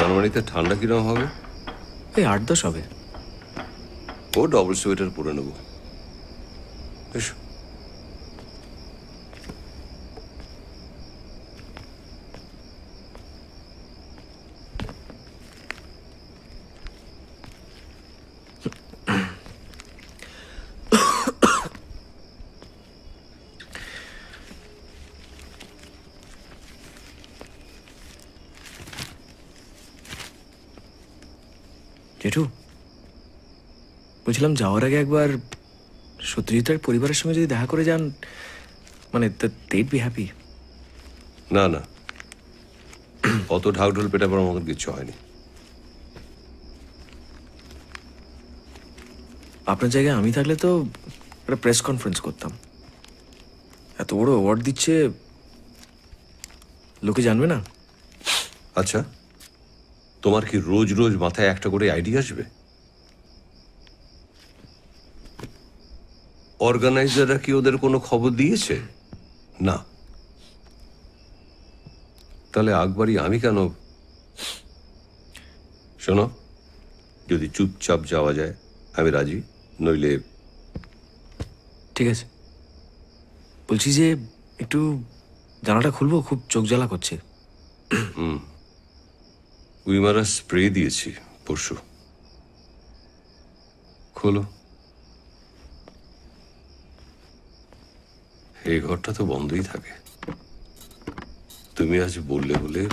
জার্মানিতে ঠান্ডা কিরকম হবে? এই 8-10 হবে। ও ডবল সোয়েটার পরে নেবো। এসো। জেঠু, বলছিলাম যাওয়ার আগে একবার সত্যজিতের পরিবারের সঙ্গে যদি দেখা করে যান, মানে they'd be happy। না না, অত ঢাকঢোল পেটাবার মতন কিচ্ছু হয়নি। আপনার জায়গায় আমি থাকলে তো একটা প্রেস কনফারেন্স করতাম। এত বড় অ্যাওয়ার্ড দিচ্ছে, লোকে জানবে না? আচ্ছা, তোমার কি রোজ রোজ মাথায় একটা করে আইডিয়া আসবে? অর্গানাইজাররা কি ওদের কোনো খবর দিয়েছে? না। তাহলে আকবরই আমি কেন? শোনো, যদি চুপচাপ যাওয়া যায় আমি রাজি, নইলে। ঠিক আছে, বলছি যে একটু জানালাটা খুলবো, খুব চোখ জ্বালা করছে। উইমারা স্প্রে দিয়েছি পরশু। খোলো। এই ঘরটা তো বন্ধই থাকে। তুমি আজ বললে বলে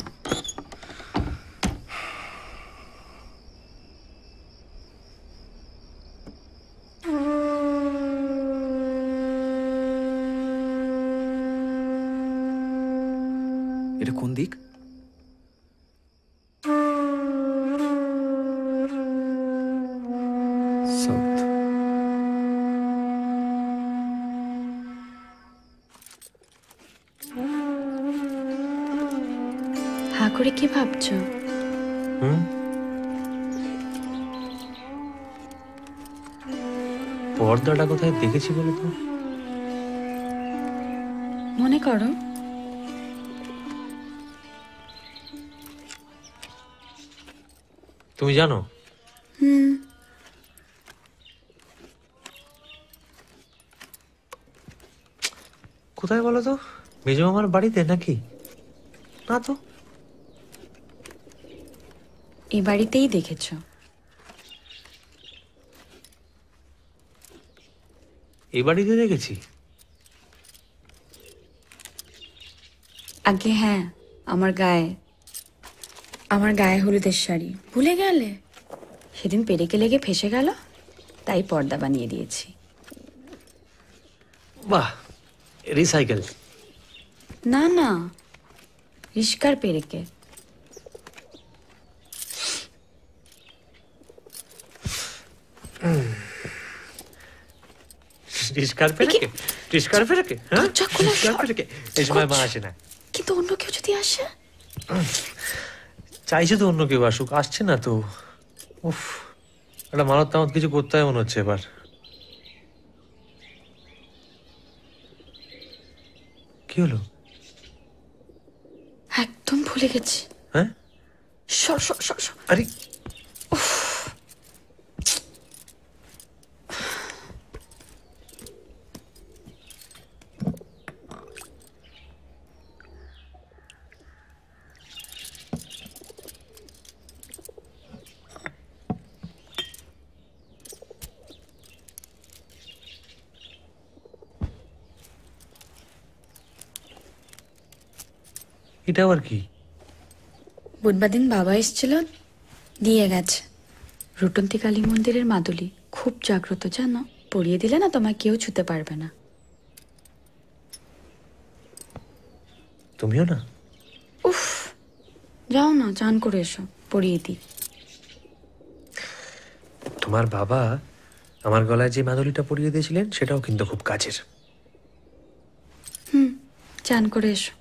এটা কোন দিক? সাউথ। হা করে কি ভাবছো? পর্দাটা কোথায় দেখেছি বলো তো? মনে করো। তুমি জানো? কোথায় বলো তো? মেজো মামার বাড়িতে নাকি? না তো। এই বাড়িতেই দেখেছো? এই বাড়িতে দেখেছি? আগে হ্যাঁ, আমার গায়ে হলুদের শাড়ি ভুলে গেলে? সেদিন পেরেকে লেগে ফেসে গেল, তাই পর্দা বানিয়ে দিয়েছি। বাহ, রিসাইকেল? না না, রিস্কার পেরেকে। রিস্কার পেরেকে? রিস্কার পেরেকে? হ্যাঁ, রিস্কার পেরেকে। এই সময় মা আসে না। কিন্তু অন্য কেউ যদি আসে? চাইছে তো অন্য কেউ আসুক, আসছে না তো। উফ, একটা মানত তামত কিছু করতে হয় মনে হচ্ছে এবার। কি হলো? একদম ভুলে গেছি। হ্যাঁ, সর সর সর সর। আরে এটা আবার কি? বুধবার দিন বাবা এসেছিল, দিয়ে গেছে। রুটন্তি কালী মন্দিরের মাদুলি, খুব জাগ্রত জানো। পরিয়ে দিলে না তোমায় কেউ ছুতে পারবে না। তুমিও না? উফ, যাও না, চান করে এসো, পরিয়ে দিই। তোমার বাবা আমার গলায় যে মাদুলিটা পরিয়ে দিয়েছিলেন সেটাও কিন্তু খুব কাজের। চান করে এসো।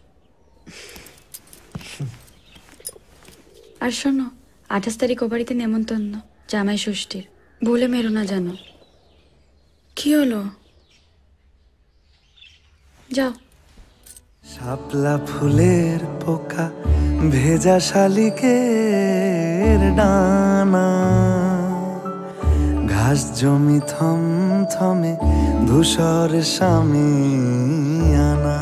আর শোনো, 28 তারিখ ও বাড়িতে নেমন্তন্ন, জামাই ষষ্ঠীর, ভুলে মেরো না জানো। কি হলো? যাও। শাপলা ফুলের পোকা ভেজা শালিকে বাঁশের ডানা, ঘাস জমি থমথমে ধূসর সামিয়ানা।